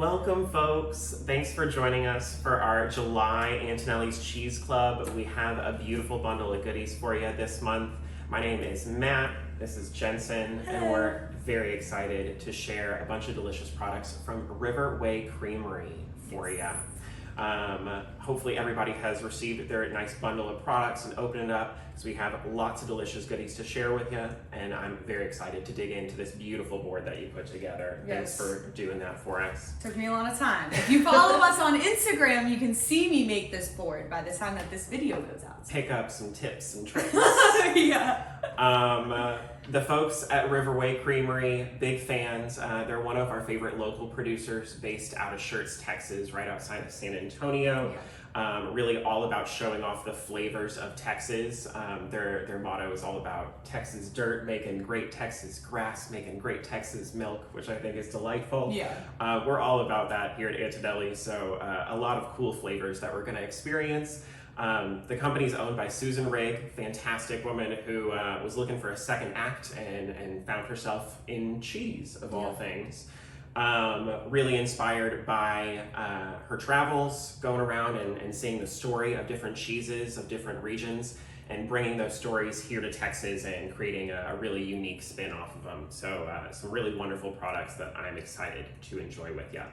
Welcome, folks. Thanks for joining us for our July Antonelli's Cheese Club. We have a beautiful bundle of goodies for you this month. My name is Matt. This is Jensen, and we're very excited to share a bunch of delicious products from Whey Creamery for you. Hopefully everybody has received their nice bundle of products and opened it up, because we have lots of delicious goodies to share with you, and I'm very excited to dig into this beautiful board that you put together. Yes. Thanks for doing that for us. Took me a lot of time. If you follow us on Instagram, you can see me make this board by the time that this video goes out. Pick up some tips and tricks. Yeah. The folks at Whey Creamery, big fans. They're one of our favorite local producers based out of Schertz, Texas, right outside of San Antonio. Yeah. Really all about showing off the flavors of Texas. Their motto is all about Texas dirt making great Texas grass, making great Texas milk, which I think is delightful. Yeah. We're all about that here at Antonelli, so a lot of cool flavors that we're going to experience. The company's owned by Susan Rigg, fantastic woman who was looking for a second act and found herself in cheese, of all things. Really inspired by her travels, going around and seeing the story of different cheeses of different regions and bringing those stories here to Texas and creating a really unique spin off of them. So some really wonderful products that I'm excited to enjoy with you.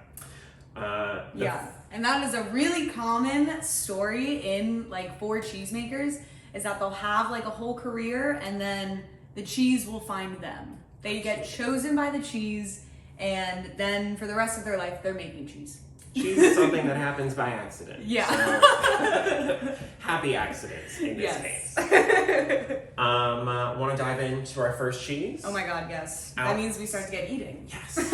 And that is a really common story in for cheesemakers, is that they'll have a whole career and then the cheese will find them. They get chosen by the cheese, and then for the rest of their life they're making cheese. Cheese is something that happens by accident. Yeah. So, happy accidents in this case. Want to dive into our first cheese? Oh my god, yes. That means we start to get eating. Yes.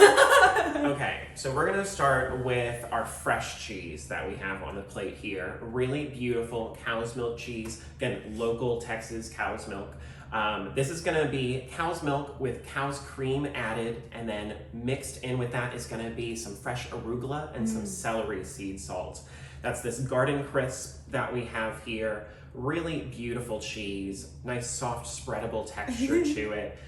Okay, so we're going to start with our fresh cheese that we have on the plate here. Really beautiful cow's milk cheese. Again, local Texas cow's milk. This is going to be cow's milk with cow's cream added, and then mixed in with that is going to be some fresh arugula and some celery seed salt. That's this garden crisp that we have here. Really beautiful cheese, nice soft spreadable texture to it.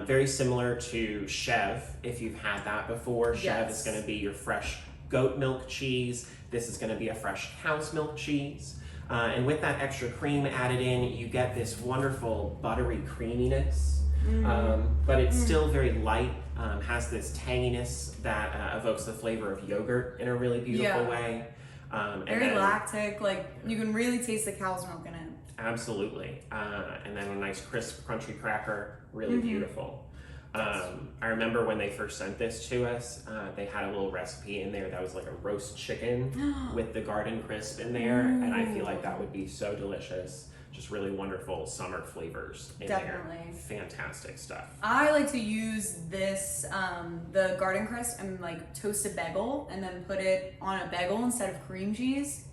Very similar to Chev, if you've had that before. Chev is going to be your fresh goat milk cheese. This is going to be a fresh cow's milk cheese. And with that extra cream added in, you get this wonderful buttery creaminess, but it's still very light, has this tanginess that evokes the flavor of yogurt in a really beautiful way. Very lactic, you can really taste the cow's milk in it. Absolutely. And then a nice crisp, crunchy cracker, really beautiful. I remember when they first sent this to us, they had a little recipe in there that was like a roast chicken with the garden crisp in there, and I feel like that would be so delicious. Just really wonderful summer flavors in there. Fantastic stuff. I like to use this, the garden crisp, and toast a bagel and then put it on a bagel instead of cream cheese.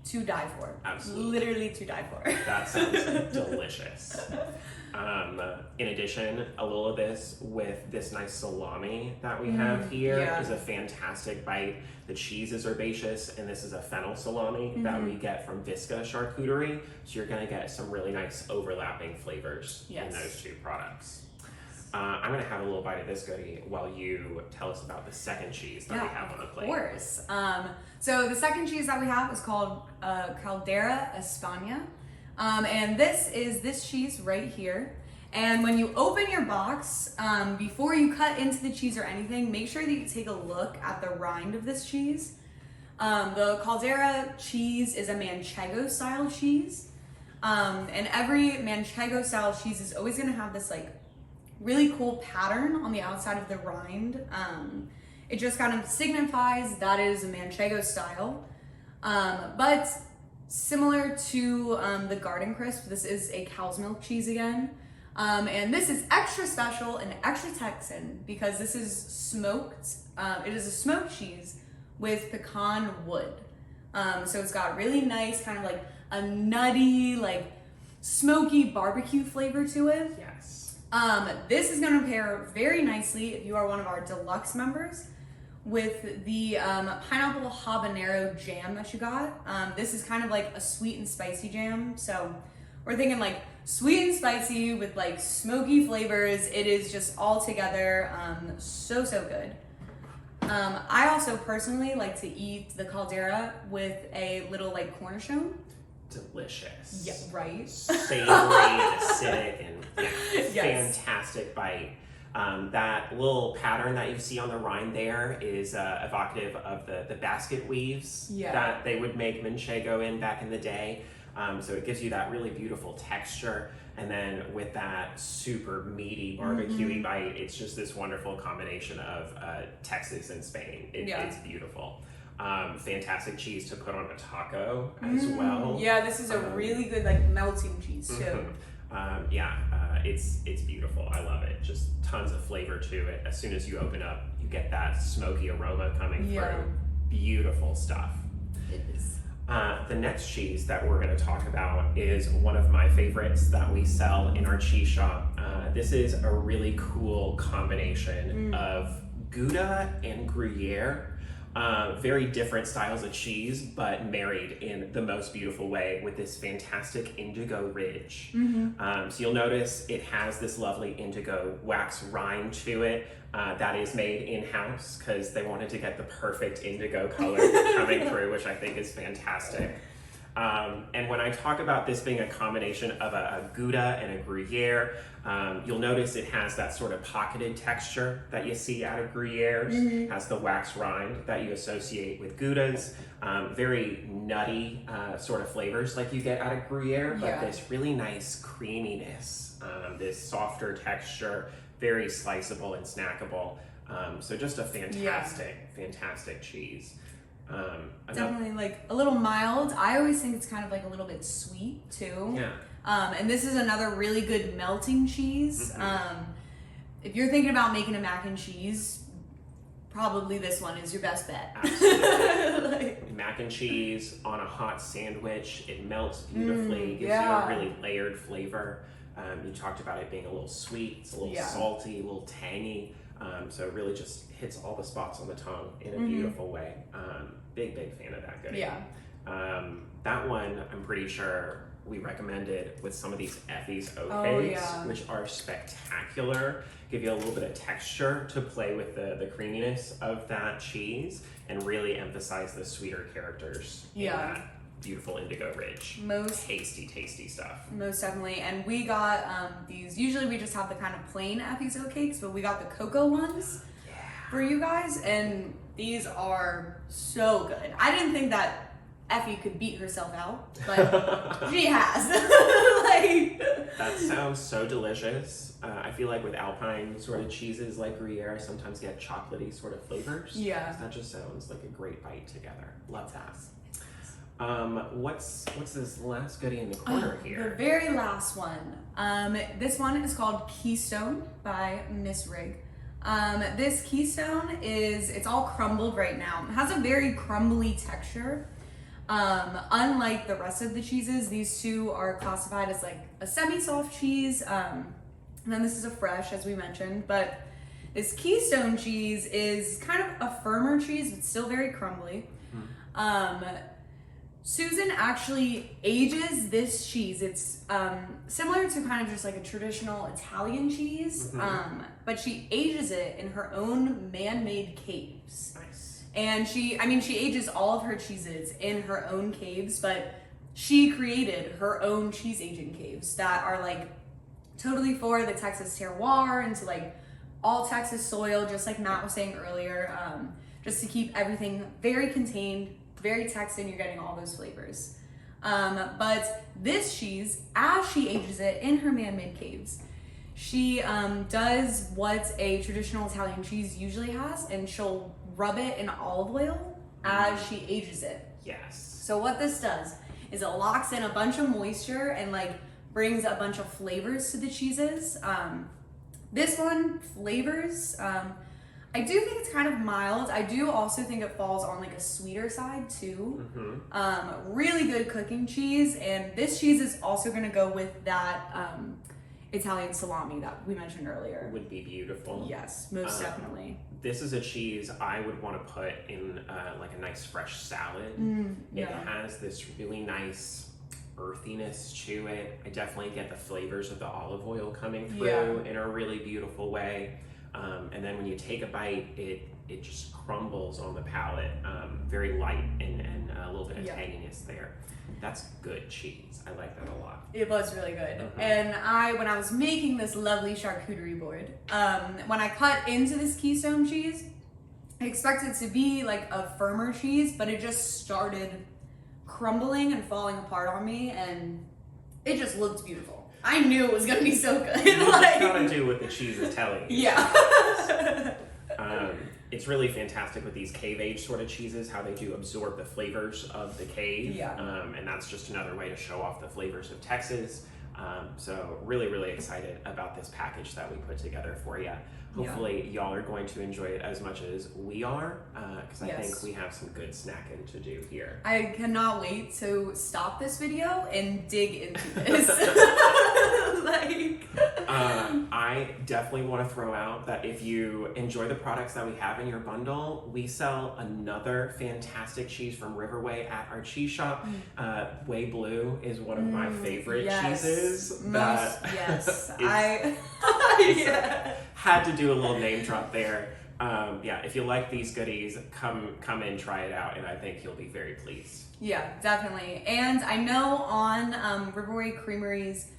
To die for. Absolutely. Literally to die for. That sounds delicious. In addition, a little of this with this nice salami that we have here is a fantastic bite. The cheese is herbaceous, and this is a fennel salami that we get from Visca Charcuterie. So you're going to get some really nice overlapping flavors in those two products. I'm going to have a little bite of this goodie while you tell us about the second cheese that we have on the plate. Of course. So the second cheese that we have is called Caldera España. And this is this cheese right here. And when you open your box, before you cut into the cheese or anything, make sure that you take a look at the rind of this cheese. The Caldera cheese is a Manchego style cheese. And every Manchego style cheese is always going to have this really cool pattern on the outside of the rind. It just kind of signifies that it is a Manchego style. But similar to the garden crisp, this is a cow's milk cheese again. And this is extra special and extra Texan because this is smoked. It is a smoked cheese with pecan wood. So it's got really nice kind of a nutty, smoky barbecue flavor to it. Yes. This is going to pair very nicely if you are one of our Deluxe members with the pineapple habanero jam that you got. This is kind of like a sweet and spicy jam. So we're thinking sweet and spicy with smoky flavors. It is just all together so good. I also personally like to eat the caldera with a little like cornichon. Delicious. Yeah, right. Savory, acidic, and Yes. fantastic bite. That little pattern that you see on the rind there is evocative of the basket weaves that they would make manchego in back in the day. So it gives you that really beautiful texture. And then with that super meaty barbecue-y bite, it's just this wonderful combination of Texas and Spain. It's beautiful. Fantastic cheese to put on a taco as well. Yeah, this is a really good like melting cheese too. It's beautiful. I love it. Just tons of flavor to it. As soon as you open up, you get that smoky aroma coming through. Beautiful stuff. It is. The next cheese that we're going to talk about is one of my favorites that we sell in our cheese shop. This is a really cool combination of Gouda and Gruyere. Very different styles of cheese, but married in the most beautiful way with this fantastic indigo ridge. So you'll notice it has this lovely indigo wax rind to it that is made in-house because they wanted to get the perfect indigo color coming through, which I think is fantastic. And when I talk about this being a combination of a Gouda and a Gruyere, you'll notice it has that sort of pocketed texture that you see out of Gruyere. Has the wax rind that you associate with Goudas. Very nutty sort of flavors like you get out of Gruyere, but this really nice creaminess, this softer texture, very sliceable and snackable. So just a fantastic cheese. Definitely like a little mild. I always think it's kind of like a little bit sweet too. And this is another really good melting cheese. If you're thinking about making a mac and cheese, probably this one is your best bet. Absolutely. Mac and cheese on a hot sandwich, it melts beautifully, gives you a really layered flavor. You talked about it being a little sweet, it's a little salty, a little tangy. So it really just hits all the spots on the tongue in a beautiful way. Big fan of that goodie. That one, I'm pretty sure we recommended with some of these Effie's oat cakes, which are spectacular. Give you a little bit of texture to play with the creaminess of that cheese and really emphasize the sweeter characters in that beautiful indigo ridge. Tasty stuff. Most definitely. And we got these, usually we just have the kind of plain Effie's oat cakes, but we got the cocoa ones for you guys, and these are so good. I didn't think that Effie could beat herself out, but she has. That sounds so delicious. I feel like with Alpine sort of cheeses like Gruyere, I sometimes get chocolatey sort of flavors. That just sounds like a great bite together. Love that. What's this last goodie in the corner here? The very last one. This one is called Keystone by Miss Rig. This Keystone it's all crumbled right now. It has a very crumbly texture. Unlike the rest of the cheeses, these two are classified as like a semi-soft cheese. And then this is a fresh, as we mentioned, but this Keystone cheese is kind of a firmer cheese, but still very crumbly. Susan actually ages this cheese. It's similar to kind of just like a traditional Italian cheese, but she ages it in her own man-made caves. Nice. And she ages all of her cheeses in her own caves, but she created her own cheese aging caves that are like totally for the Texas terroir and to like all Texas soil, just like Matt was saying earlier, just to keep everything very contained, very Texan. You're getting all those flavors. But this cheese, as she ages it in her man-made caves, she does what a traditional Italian cheese usually has, and she'll rub it in olive oil as she ages it. Yes. So what this does is it locks in a bunch of moisture and like brings a bunch of flavors to the cheeses. This one, flavors, I do think it's kind of mild. I do also think it falls on like a sweeter side too. Really good cooking cheese, and this cheese is also gonna go with that Italian salami that we mentioned earlier. Would be beautiful. Yes, most definitely. This is a cheese I would want to put in like a nice fresh salad. It has this really nice earthiness to it. I definitely get the flavors of the olive oil coming through in a really beautiful way. And then when you take a bite, it just crumbles on the palate, very light and a little bit of tanginess there. That's good cheese. I like that a lot. It was really good. And when I was making this lovely charcuterie board, when I cut into this Keystone cheese, I expected it to be like a firmer cheese, but it just started crumbling and falling apart on me, and it just looked beautiful. I knew it was gonna be so good. Like, gotta do what the cheese is telling you. Yeah. It's really fantastic with these cave age sort of cheeses, how they do absorb the flavors of the cave. Yeah. And that's just another way to show off the flavors of Texas. So really excited about this package that we put together for you. Hopefully y'all are going to enjoy it as much as we are, because I think we have some good snacking to do here. I cannot wait to stop this video and dig into this. I definitely want to throw out that if you enjoy the products that we have in your bundle, we sell another fantastic cheese from Whey at our cheese shop. Whey Blue is one of my favorite cheeses. Had to do a little name drop there. If you like these goodies, come in, try it out, and I think you'll be very pleased. Yeah, definitely. And I know on Whey Creamery's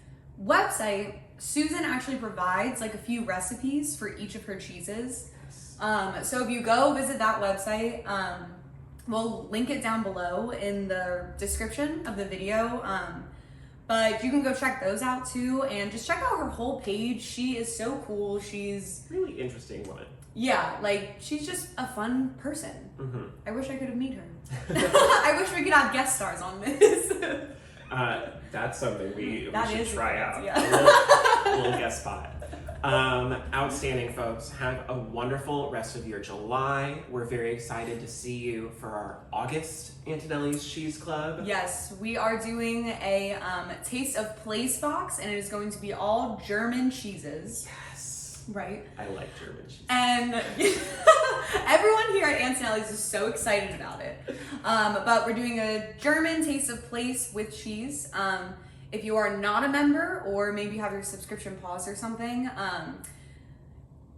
website, Susan actually provides like a few recipes for each of her cheeses. So if you go visit that website, we'll link it down below in the description of the video. But you can go check those out too, and just check out her whole page. She is so cool. She's really interesting one. Yeah, like she's just a fun person. I wish I could have met her. I wish we could have guest stars on this. That's something we should try out. A little guest spot. Outstanding, folks. Have a wonderful rest of your July. We're very excited to see you for our August Antonelli's Cheese Club. Yes, we are doing a Taste of Place box, and it is going to be all German cheeses. Yes. Right? I like German cheese. And everyone here at Antonelli's is so excited about it. But we're doing a German Taste of Place with cheese. If you are not a member, or maybe have your subscription paused or something,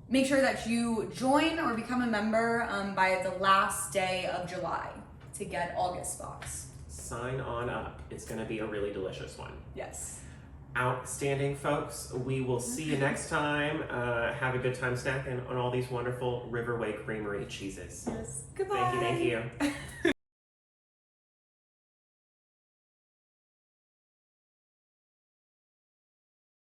make sure that you join or become a member by the last day of July to get August box. Sign on up. It's going to be a really delicious one. Yes. Outstanding, folks. We will see you next time. Have a good time snacking on all these wonderful Whey Creamery cheeses. Yes. Goodbye. Thank you.